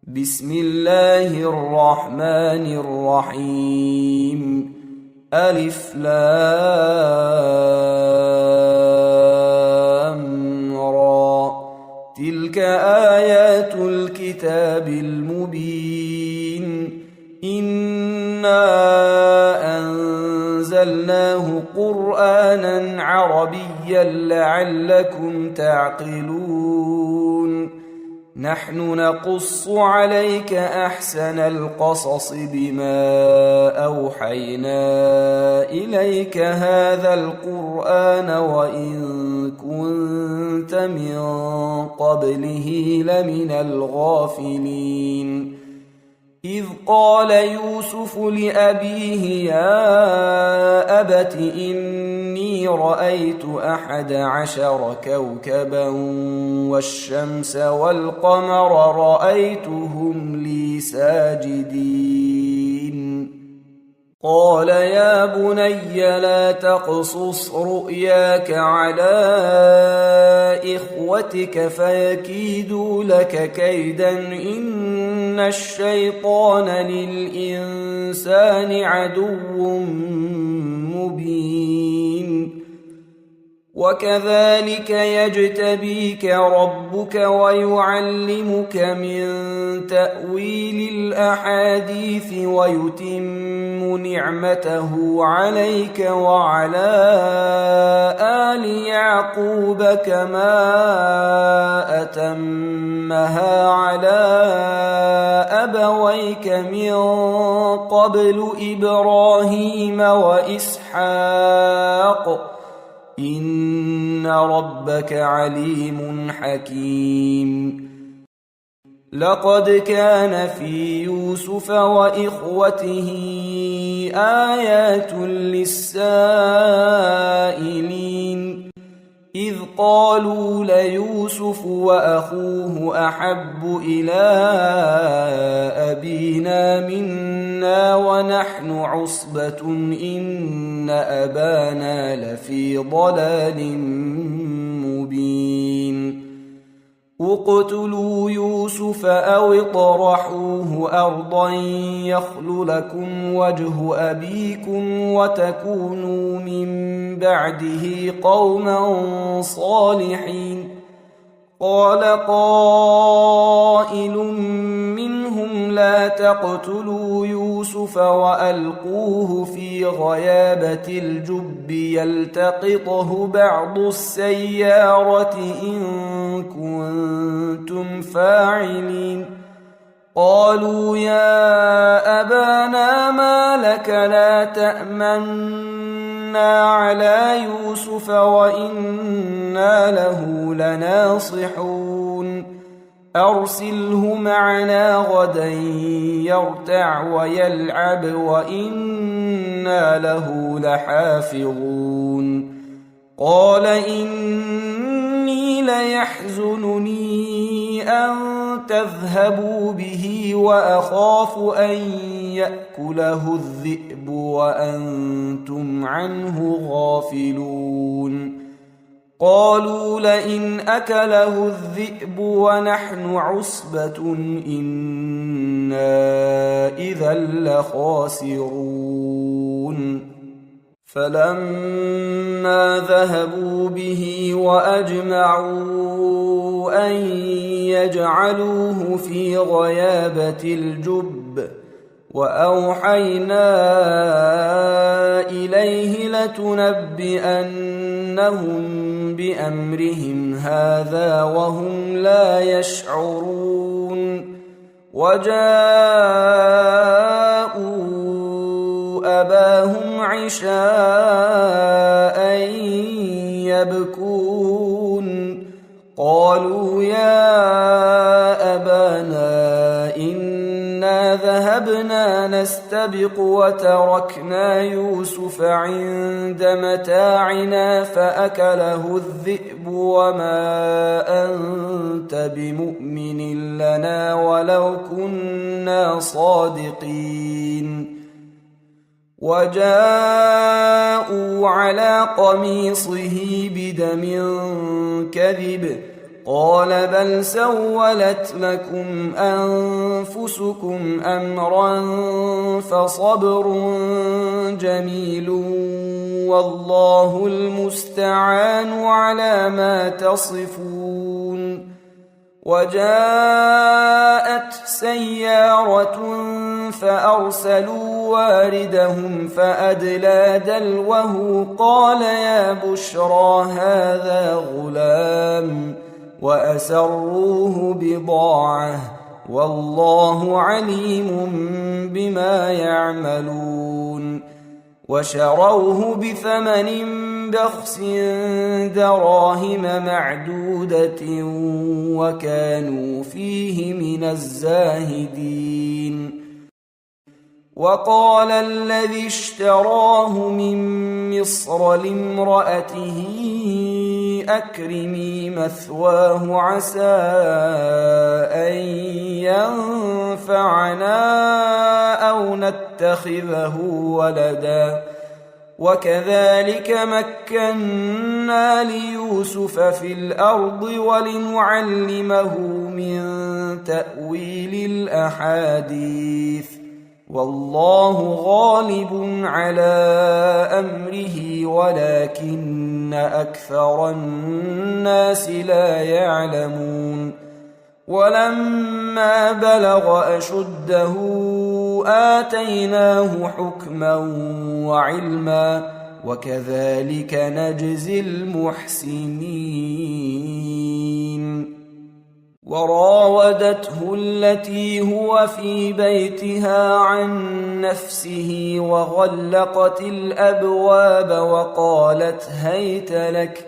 بسم الله الرحمن الرحيم. ألف لام را. تلك آيات الكتاب المبين. إنا أنزلناه قرآنا عربيا لعلكم تعقلون. نحن نقص عليك أحسن القصص بما أوحينا إليك هذا القرآن وإن كنت من قبله لمن الغافلين. إذ قال يوسف لأبيه يا أبت إني رأيت 11 كوكبا والشمس والقمر رأيتهم لي ساجدين. قال يا بني لا تقصص رؤياك على إخوتك فيكيدوا لك كيدا إن الشيطان للإنسان عدو مبين. وكذلك يجتبيك ربك ويعلمك من تأويل الأحاديث ويتم نعمته عليك وعلى آل يعقوب كما أتمها على أبويك من قبل إبراهيم وإسحاق إن ربك عليم حكيم. لقد كان في يوسف وإخوته آيات للسائلين إذ قالوا ليوسف وأخوه أحب إلى أبينا منا ونحن عصبة إن أبانا لفي ضلال مبين. اقتلوا يوسف أو اطرحوه أرضا يخل لكم وجه أبيكم وتكونوا من بعده قوما صالحين. قال قائل منهم لا تقتلوا يوسف وألقوه في غيابة الجب يلتقطه بعض السيارة إن كنتم فاعلين. قالوا يا أبانا ما لك لا تأمنا على يوسف وإنا له لناصحون. أرسله معنا غدا يرتع ويلعب وإنا له لحافظون. قال إني ليحزنني أن تذهبوا به وأخاف أن يأكله الذئب وأنتم عنه غافلون. قالوا لئن أكله الذئب ونحن عصبة إنا إذا لخاسرون. فلما ذهبوا به وأجمعوا أن يجعلوه في غيابة الجب وأوحينا إليه لتنبئنهم بأمرهم هذا وهم لا يشعرون. وجاءوا أباهم عشاء يبكون. قالوا يا أبانا إنا ذهبنا نستبق وتركنا يوسف عند متاعنا فأكله الذئب وما أنت بمؤمن لنا ولو كنا صادقين. وجاءوا على قميصه بدم كذب قال بل سولت لكم أنفسكم أمرا فصبر جميل والله المستعان على ما تصفون. وجاءت سيارة فأرسلوا واردهم فأدلى دلوه قال يا بشرى هذا غلام وأسروه بضاعة والله عليم بما يعملون. وشروه بثمن بخس دراهم معدودة وكانوا فيه من الزاهدين. وقال الذي اشتراه من مصر لامرأته أكرمي مثواه عسى أن ينفعنا أو نتخذه ولدا وكذلك مكنا ليوسف في الأرض ولنعلمه من تأويل الأحاديث والله غالب على أمره ولكن أكثر الناس لا يعلمون. ولما بلغ أشده آتيناه حكما وعلما وكذلك نجزي المحسنين. وراودته التي هو في بيتها عن نفسه وغلقت الأبواب وقالت هيت لك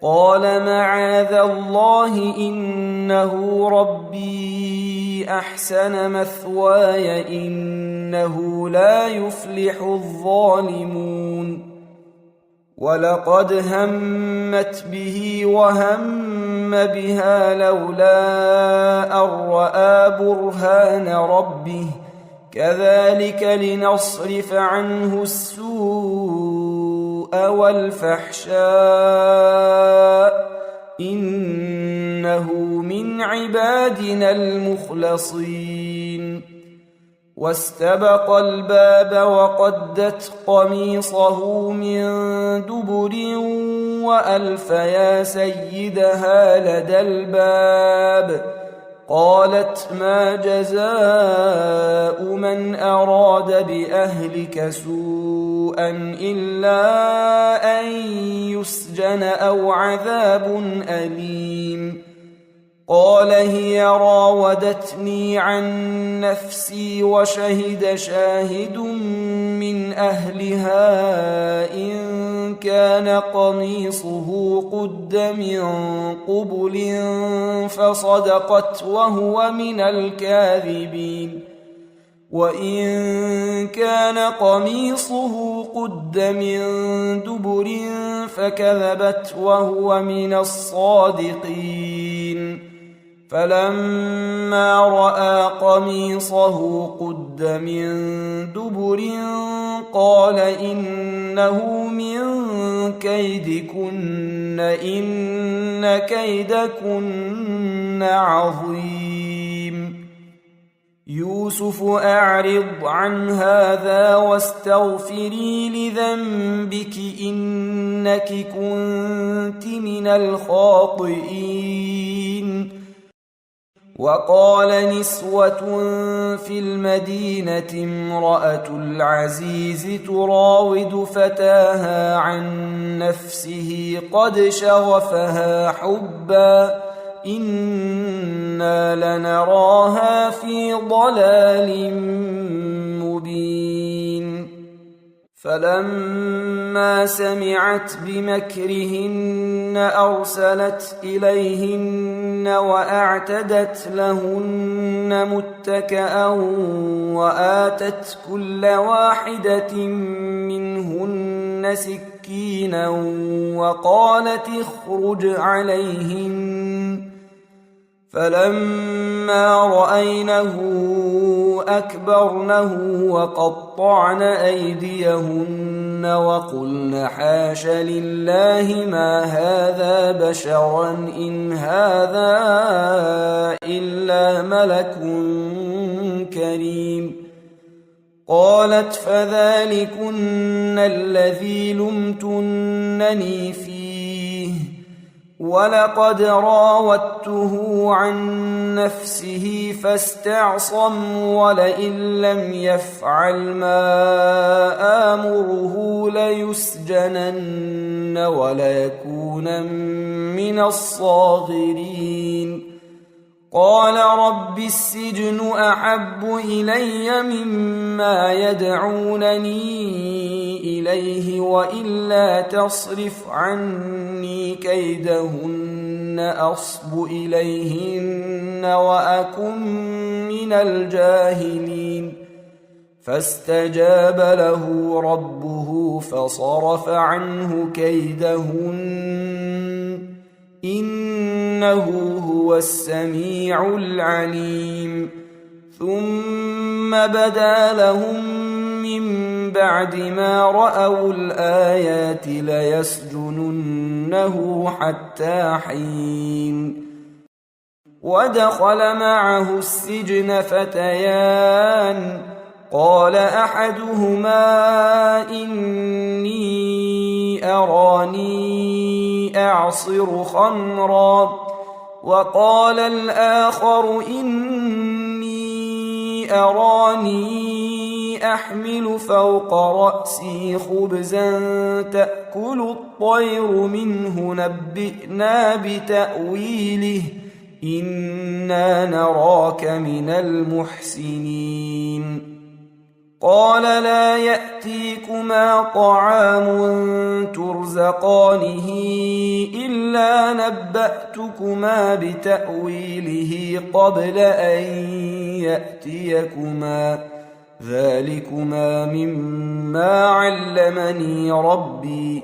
قال معاذ الله إنه ربي أحسن مثواي إنه لا يفلح الظالمون. ولقد همت به وهم بها لولا أن رأى برهان ربه كذلك لنصرف عنه السوء والفحشاء إنه من عبادنا المخلصين. واستبق الباب وقدت قميصه من دبر وألف يا سيدها لدى الباب قالت ما جزاء من أراد بأهلك سوءا إلا أن يسجن أو عذاب أليم. قال هي راودتني عن نفسي وشهد شاهد من أهلها إن كان قميصه قد من قبل فصدقت وهو من الكاذبين وإن كان قميصه قد من دبر فكذبت وهو من الصادقين. فلما رأى قميصه قد من دبر قال إنه من كيدكن إن كيدكن عظيم. يوسف أعرض عن هذا واستغفري لذنبك إنك كنت من الخاطئين. وقال نسوة في المدينة امرأة العزيز تراود فتاها عن نفسه قد شغفها حبا إنا لنراها في ضلال مبين. فلما سمعت بمكرهن أرسلت إليهن وأعتدت لهن متكأ وآتت كل واحدة منهن سكينا وقالت اخرج عليهن فلما رأينه أكبرنه وقطعن أيديهن وقلن حاش لله ما هذا بشرا إن هذا إلا ملك كريم. قالت فذلكن الذي لمتنني فيه ولقد راودته عن نفسه فاستعصم ولئن لم يفعل ما آمره ليسجنن وليكون من الصاغرين. قال رب السجن أحب إلي مما يدعونني إليه وإلا تصرف عني كيدهن أصب إليهن وأكن من الجاهلين. فاستجاب له ربه فصرف عنه كيدهن إنه هو السميع العليم. ثم بدا لهم من بعد ما رأوا الآيات ليسجننه حتى حين. ودخل معه السجن فتيان قال أحدهما إني أراني أعصر خمرا وقال الآخر إني أراني أحمل فوق رأسي خبزا تأكل الطير منه نبئنا بتأويله إنا نراك من المحسنين. قال لا يأتيكما طعام ترزقانه إلا نبأتكما بتأويله قبل أن يأتيكما ذلكما مما علمني ربي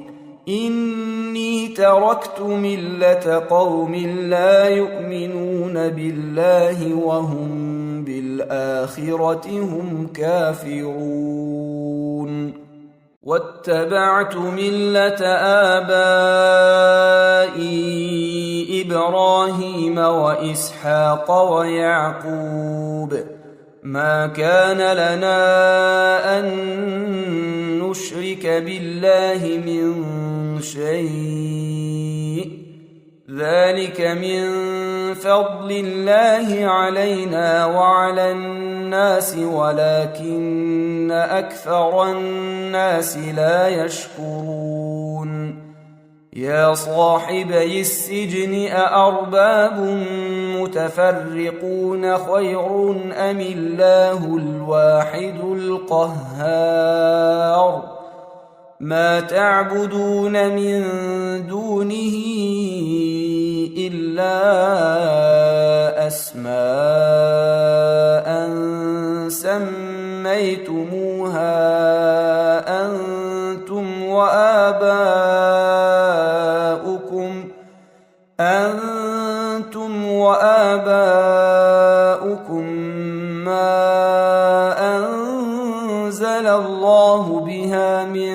إني تركت ملة قوم لا يؤمنون بالله وهم بالآخرة هم كافرون. واتبعت ملة آبائي إبراهيم وإسحاق ويعقوب ما كان لنا أن نشرك بالله من شيء ذلك من فضل الله علينا وعلى الناس ولكن أكثر الناس لا يشكرون. يا صاحبي السجن أأرباب متفرقون خير أم الله الواحد القهار. ما تعبدون من دونه إلا أسماء سميتموها أنتم وآباؤكم ما أنزل الله بها من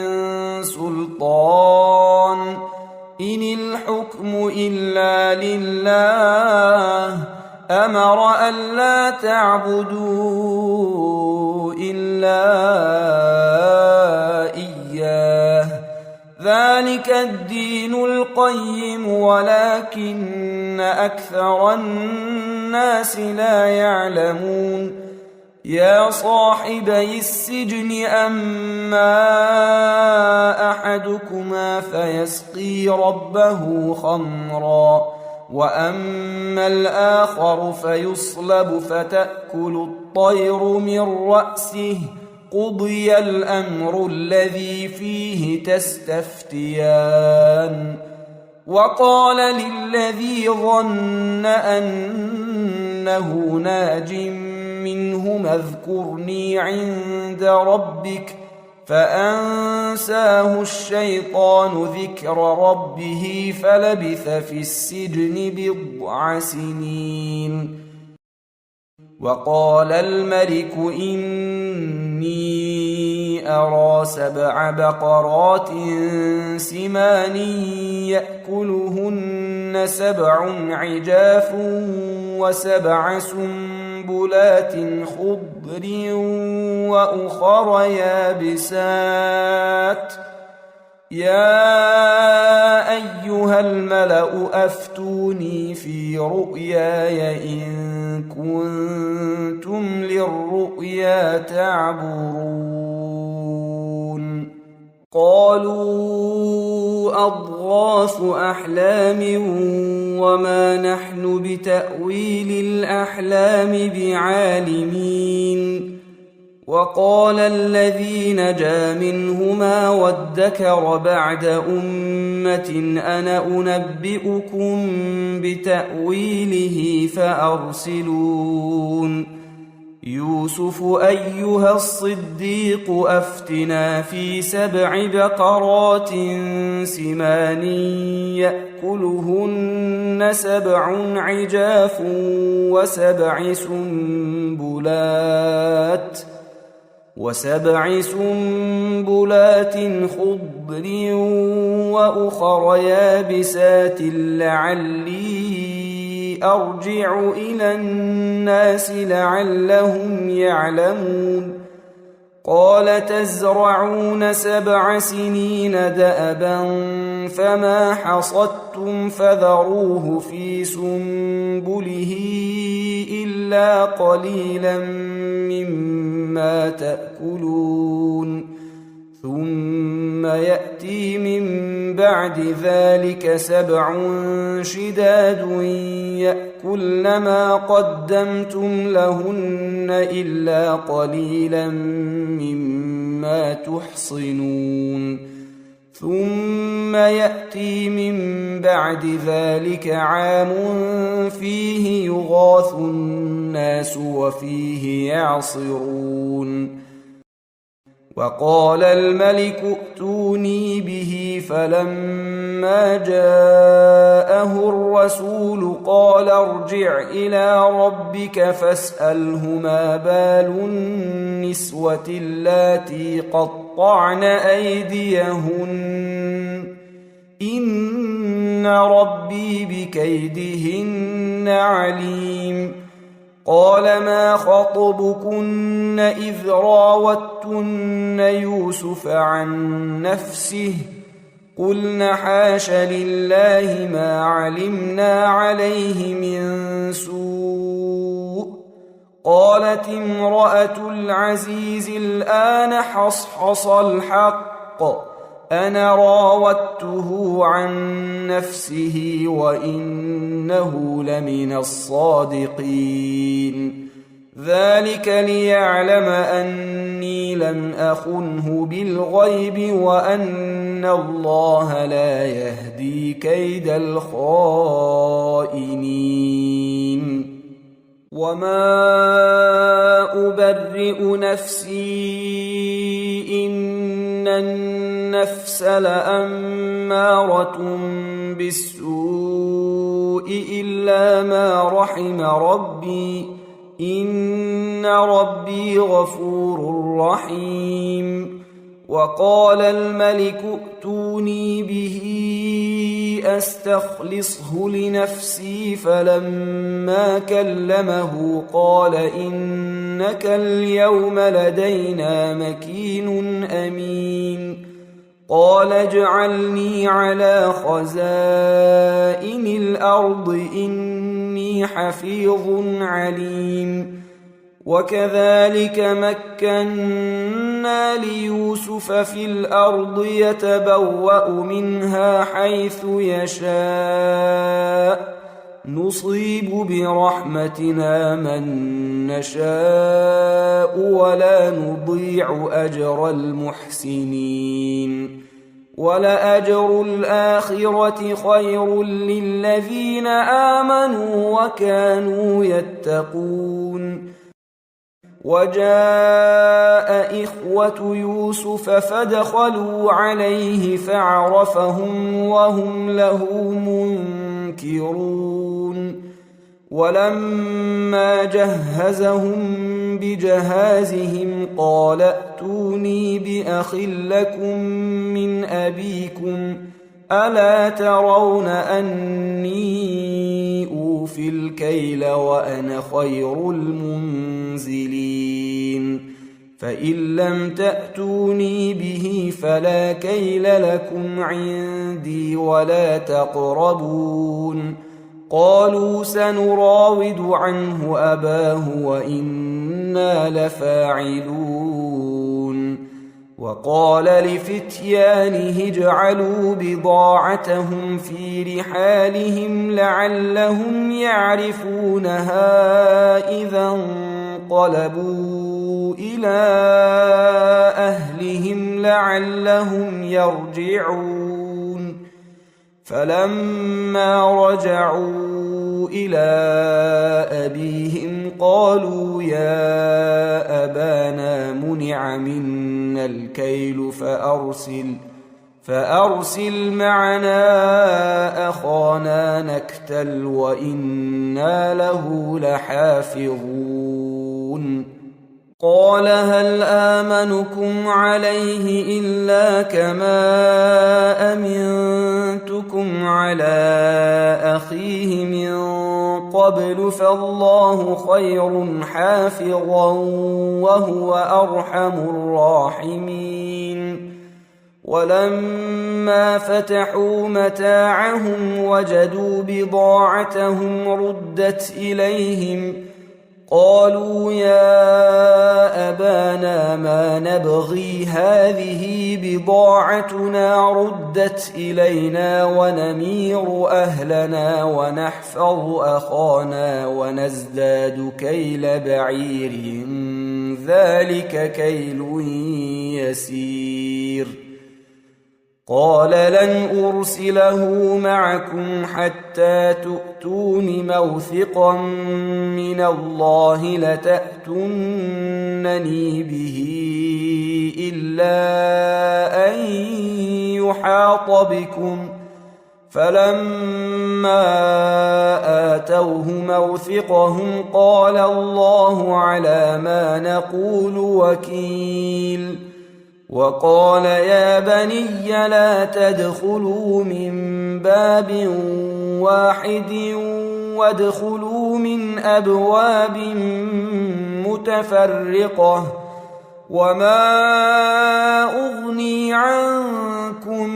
سلطان إن الحكم إلا لله أمر ألا تعبدوا إلا إياه ذلك الدين القيم ولكن أكثر الناس لا يعلمون. يا صاحبي السجن أما أحدكما فيسقي ربه خمرا وأما الآخر فيصلب فتأكل الطير من رأسه قضي الأمر الذي فيه تستفتيان. وقال للذي ظن أنه ناج منهما اذكرني عند ربك فأنساه الشيطان ذكر ربه فلبث في السجن 10 سنين. وقال الملك إني أرى 7 بقرات سمان يأكلهن 7 عجاف و7 سنبلات خضر وأخر يابسات يا أيها الملأ أفتوني في رؤياي إن كنتم للرؤيا تعبرون. قالوا أضغاث أحلام وما نحن بتأويل الأحلام بعالمين. وقال الذي نجا منهما وادكر بعد أمة أنا أنبئكم بتأويله فأرسلون. يوسف أيها الصديق أفتنا في 7 بقرات سمان يأكلهن 7 عجاف و7 سنبلات خضر وأخر يابسات لعلي أرجع إلى الناس لعلهم يعلمون. قال تزرعون 7 سنين دأبا فما حصدتم فذروه في سنبله إلا قليلا مما تأكلون. ثم يأتي من بعد ذلك 7 شداد يأكلن ما قدمتم لهن إلا قليلا مما تحصنون. ثم يأتي من بعد ذلك عام فيه يغاث الناس وفيه يعصرون. وقال الملك ائتوني به فلما جاءه الرسول قال ارجع إلى ربك فاسأله ما بال النسوة اللاتي قطعن أيديهن إن ربي بكيدهن عليم. قال ما خطبكن إذ راوتن يوسف عن نفسه قلن حاش لله ما علمنا عليه من سوء. قالت امرأة العزيز الآن حصحص الحق أنا راودته عن نفسه وإنه لمن الصادقين. ذلك ليعلم أني لم أخنه بالغيب وأن الله لا يهدي كيد الخائنين. وما أبرئ نفسي إن النفس لأمارة بالسوء إلا ما رحم ربي إن ربي غفور رحيم. وقال الملك ائتوني به أستخلصه لنفسي فلما كلمه قال إنك اليوم لدينا مكين أمين. قال اجعلني على خزائن الأرض إني حفيظ عليم. وكذلك مكنا ليوسف في الأرض يتبوأ منها حيث يشاء نصيب برحمتنا من نشاء ولا نضيع أجر المحسنين. ولأجر الآخرة خير للذين آمنوا وكانوا يتقون. وجاء إخوة يوسف فدخلوا عليه فعرفهم وهم له منكرون ولما جهزهم بجهازهم قال ائتوني بأخ لكم من أبيكم ألا ترون أني أوفي الكيل وأنا خير المنزلين فإن لم تأتوني به فلا كيل لكم عندي ولا تقربون قالوا سنراود عنه أباه وإنا لفاعلون وقال لفتيانه اجعلوا بضاعتهم في رحالهم لعلهم يعرفونها إذا انقلبوا إلى أهلهم لعلهم يرجعون فلما رجعوا إلى أبيهم قالوا يا أبانا منع منا الكيل فأرسل معنا أخانا نكتل وإنا له لحافظون قال هل آمنكم عليه إلا كما أمنتكم على أخيه من قبل فالله خير حافظا وهو أرحم الراحمين ولما فتحوا متاعهم وجدوا بضاعتهم ردت إليهم قالوا يا أبانا ما نبغي هذه بضاعتنا ردت إلينا ونمير أهلنا ونحفظ أخانا ونزداد كيل بعير ذلك كيل يسير قال لن أرسله معكم حتى تؤتون موثقا من الله لتأتونني به إلا أن يحاط بكم فلما آتوه موثقهم قال الله على ما نقول وكيل وقال يا بني لا تدخلوا من باب واحد وادخلوا من أبواب متفرقة وما أغني عنكم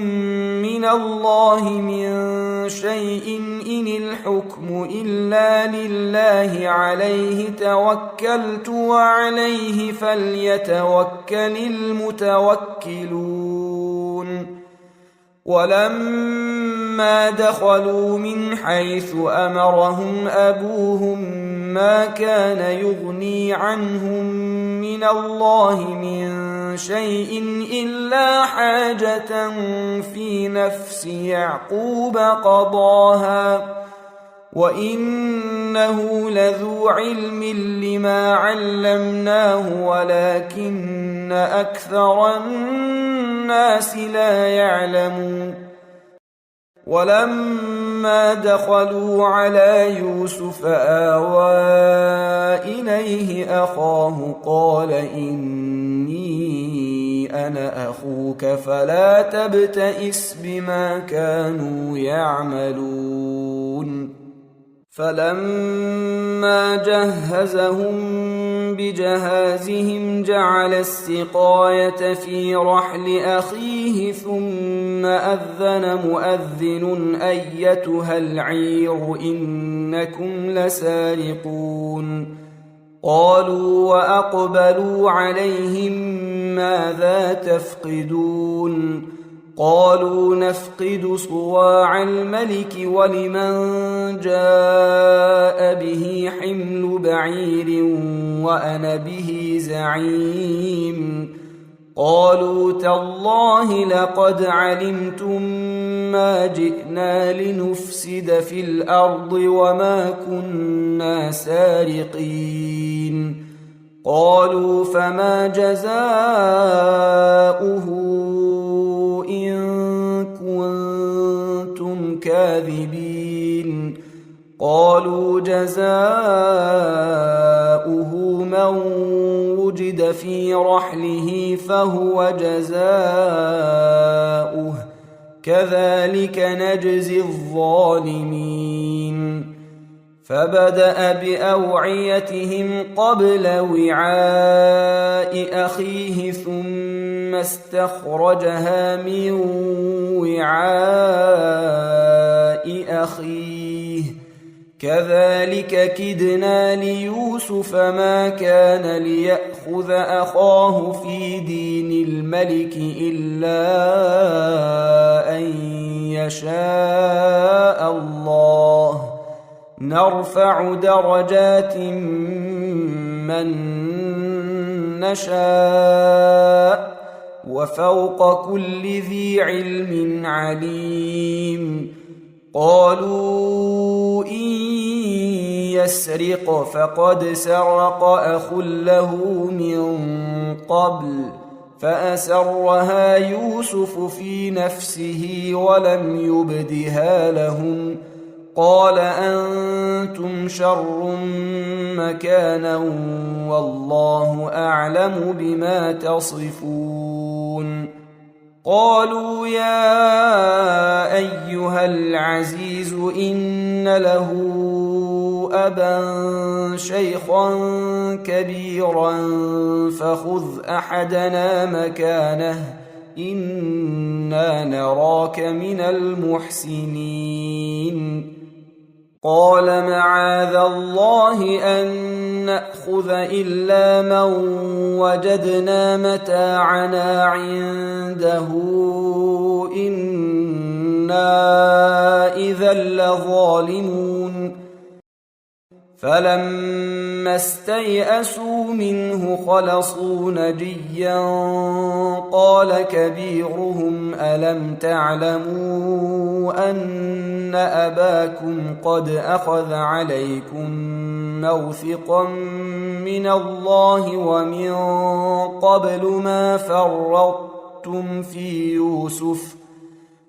من الله من شيء إن الحكم إلا لله عليه توكلت وعليه فليتوكل المتوكلون ولما دخلوا من حيث أمرهم أبوهم ما كان يغني عنهم من الله من شيء إلا حاجة في نفس يعقوب قضاها وإنه لذو علم لما علمناه ولكن أكثر الناس لا يعلمون ولما دخلوا على يوسف آوى إليه أخاه قال إني أنا أخوك فلا تبتئس بما كانوا يعملون فلما جهزهم بجهازهم جعل السقاية في رحل أخيه ثم أذن مؤذن أيتها العير إنكم لسارقون قالوا وأقبلوا عليهم ماذا تفقدون قالوا نفقد صواع الملك ولمن جاء به حمل بعير وأنا به زعيم قالوا تالله لقد علمتم ما جئنا لنفسد في الأرض وما كنا سارقين قالوا فما جزاؤه إن كنتم كاذبين قالوا جزاؤه من وجد في رحله فهو جزاؤه كذلك نجزي الظالمين فبدأ بأوعيتهم قبل وعاء أخيه ثم استخرجها من وعاء أخيه كذلك كدنا ليوسف ما كان ليأخذ أخاه في دين الملك إلا أن يشاء الله نرفع درجات من نشاء وفوق كل ذي علم عليم قالوا إن يسرق فقد سرق أخ له من قبل فأسرها يوسف في نفسه ولم يبدها لهم قال أنتم شر مكانا والله أعلم بما تصفون قالوا يا أيها العزيز إن له أبا شيخا كبيرا فخذ أحدنا مكانه إنا نراك من المحسنين قال معاذ الله أن نأخذ إلا من وجدنا متاعنا عنده إنا إذا لظالمون فلما استيئسوا منه خلصوا نجيا قال كبيرهم ألم تعلموا أن أباكم قد أخذ عليكم موثقا من الله ومن قبل ما فرطتم في يوسف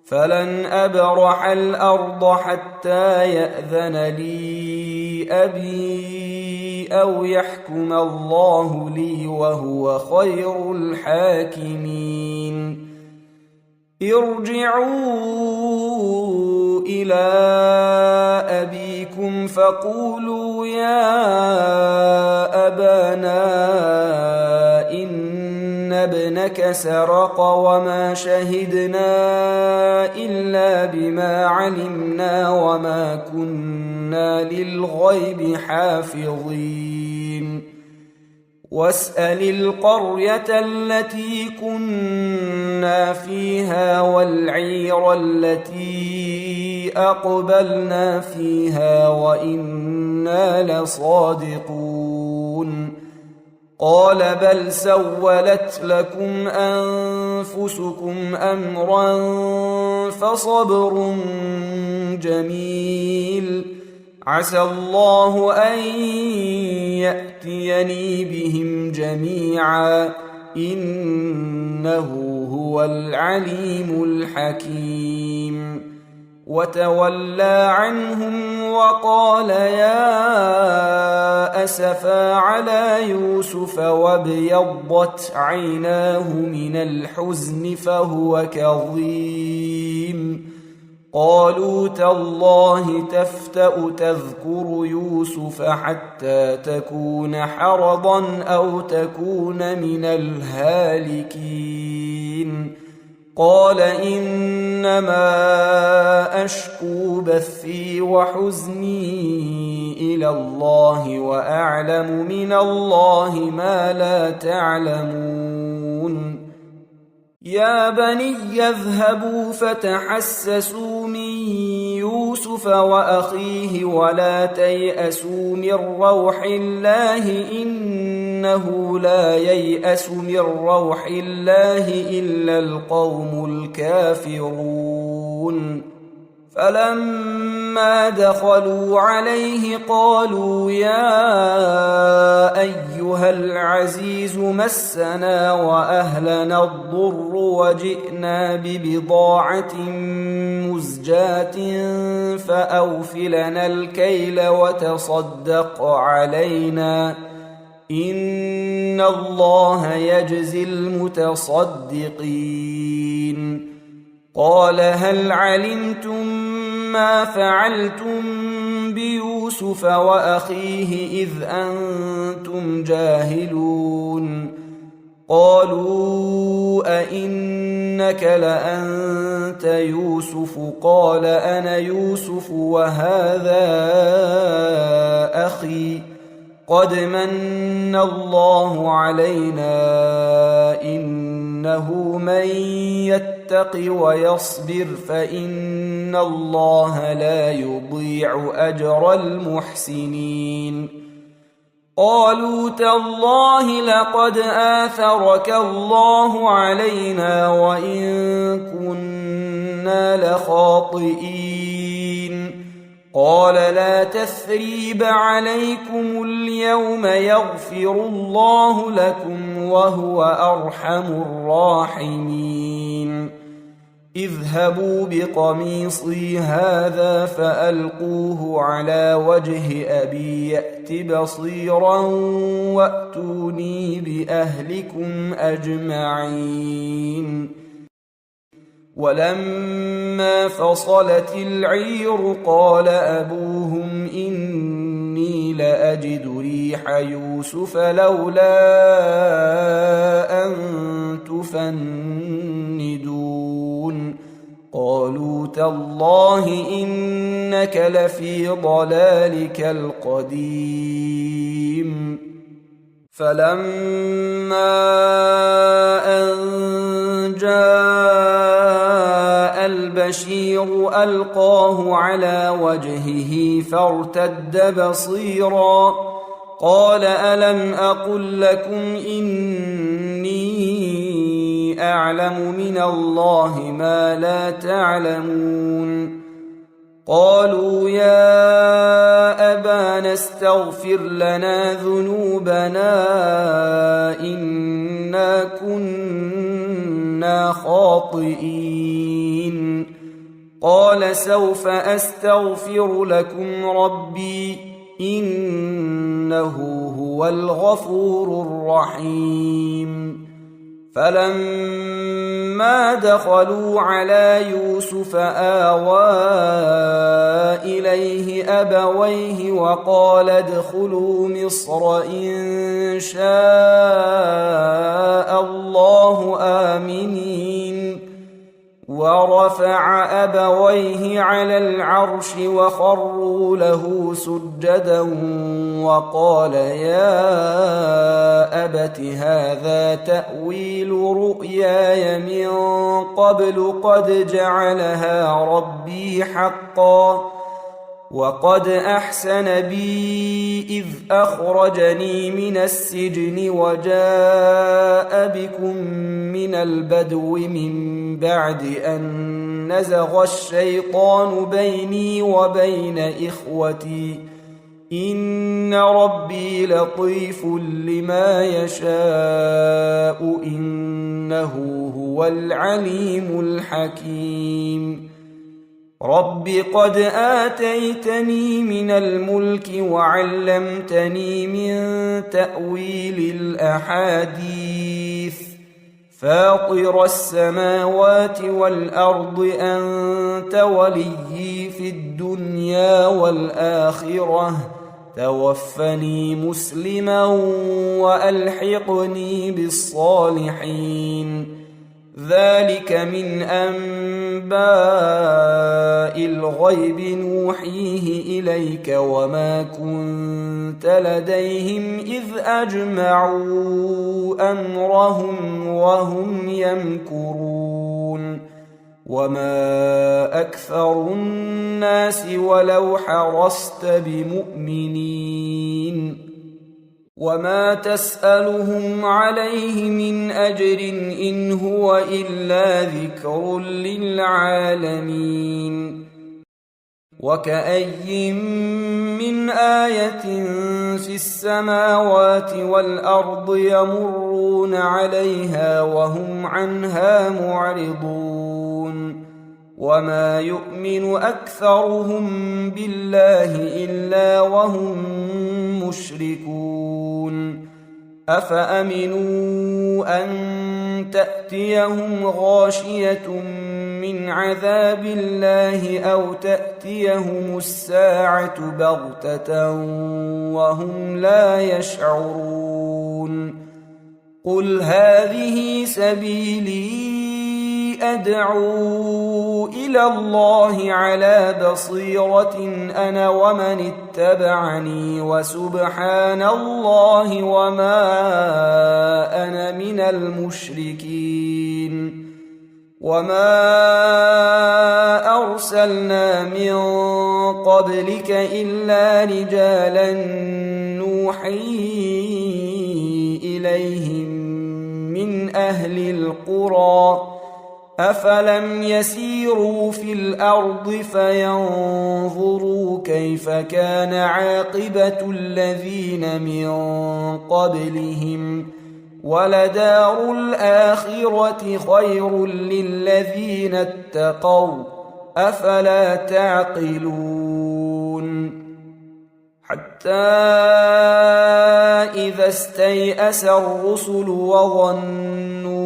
فلن أبرح الأرض حتى يأذن لي أبي أو يحكم الله لي وهو خير الحاكمين ارجعوا إلى أبيكم فقولوا يا أبانا إن ابنك سرق وما شهدنا إلا بما علمنا وما كنا للغيب حافظين واسأل القرية التي كنا فيها والعير التي أقبلنا فيها وإنا لصادقون قال بل سولت لكم أنفسكم أمرا فصبر جميل عسى الله أن يأتيني بهم جميعا إنه هو العليم الحكيم وتولى عنهم وقال يا أسفا على يوسف وابيضت عيناه من الحزن فهو كظيم قالوا تالله تفتأ تذكر يوسف حتى تكون حرضا أو تكون من الهالكين قال إنما أشكو بثي وحزني إلى الله وأعلم من الله ما لا تعلمون يا بني اذهبوا فتحسسوا من يوسف وأخيه ولا تيأسوا من روح الله إنه لا ييأس من روح الله إلا القوم الكافرون فلما دخلوا عليه قالوا يا أيها العزيز مسنا وأهلنا الضر وجئنا ببضاعة مزجاة فأوف لنا الكيل وتصدق علينا إن الله يجزي المتصدقين. قال هل علمتم ما فعلتم بيوسف وأخيه إذ أنتم جاهلون؟ قالوا أئنك لأنت يوسف؟ قال أنا يوسف وهذا أخي قد من الله علينا إنه من يتق ويصبر فإن الله لا يضيع أجر المحسنين. قالوا تالله لقد آثرك الله علينا وإن كنا لخاطئين. قال لا تثريب عليكم اليوم يغفر الله لكم وهو أرحم الراحمين. اذهبوا بقميصي هذا فألقوه على وجه أبي يأت بصيرا وأتوني بأهلكم أجمعين. ولما فصلت العير قال أبوهم إني لأجد ريح يوسف لولا أن تفندون. قالوا تالله إنك لفي ضلالك القديم. فلما أن جاء البشير ألقاه على وجهه فارتد بصيرا قال ألم أقل لكم إني أعلم من الله ما لا تعلمون. قالوا يا أبانا استغفر لنا ذنوبنا إنا كنا خاطئين. قال سوف أستغفر لكم ربي إنه هو الغفور الرحيم. فلما دخلوا على يوسف آوى إليه أبويه وقال ادخلوا مصر إن شاء الله آمنين. ورفع أبويه على العرش وخروا له سجدا وقال يا أبت هذا تأويل رؤياي من قبل قد جعلها ربي حقا وقد أحسن بي إذ أخرجني من السجن وجاء بكم من البدو من بعد أن نزغ الشيطان بيني وبين إخوتي إن ربي لطيف لما يشاء إنه هو العليم الحكيم. رب قد آتيتني من الملك وعلمتني من تأويل الأحاديث فاطر السماوات والأرض أنت وليي في الدنيا والآخرة توفني مسلما وألحقني بالصالحين. ذلك من أنباء الغيب نوحيه إليك وما كنت لديهم إذ أجمعوا أمرهم وهم يمكرون. وما أكثر الناس ولو حرصت بمؤمنين. وما تسألهم عليه من أجر إن هو إلا ذكر للعالمين. وكأي من آية في السماوات والأرض يمرون عليها وهم عنها معرضون وما يؤمن أكثرهم بالله إلا وهم مشركون أفأمنوا أن تأتيهم غاشية من عذاب الله أو تأتيهم الساعة بغتة وهم لا يشعرون قل هذه سبيلي أدعو إلى الله على بصيرة أنا ومن اتبعني وسبحان الله وما أنا من المشركين وما أرسلنا من قبلك إلا رجالا نوحي إليهم من أهل القرى أفلم يسيروا في الأرض فينظروا كيف كان عاقبة الذين من قبلهم ولدار الآخرة خير للذين اتقوا أفلا تعقلون حتى إذا استيأس الرسل وظنوا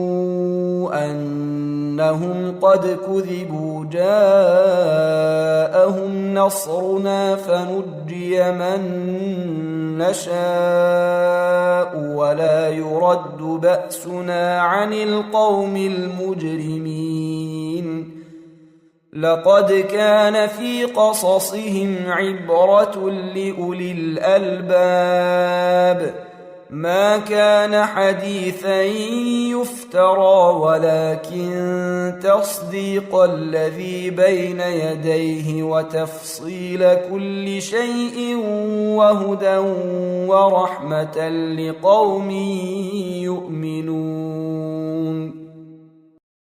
أنهم قد كذبوا جاءهم نصرنا فنجي من نشاء ولا يرد بأسنا عن القوم المجرمين لقد كان في قصصهم عبرة لأولي الألباب ما كان حديثا يفترى ولكن تصديق الذي بين يديه وتفصيل كل شيء وهدى ورحمة لقوم يؤمنون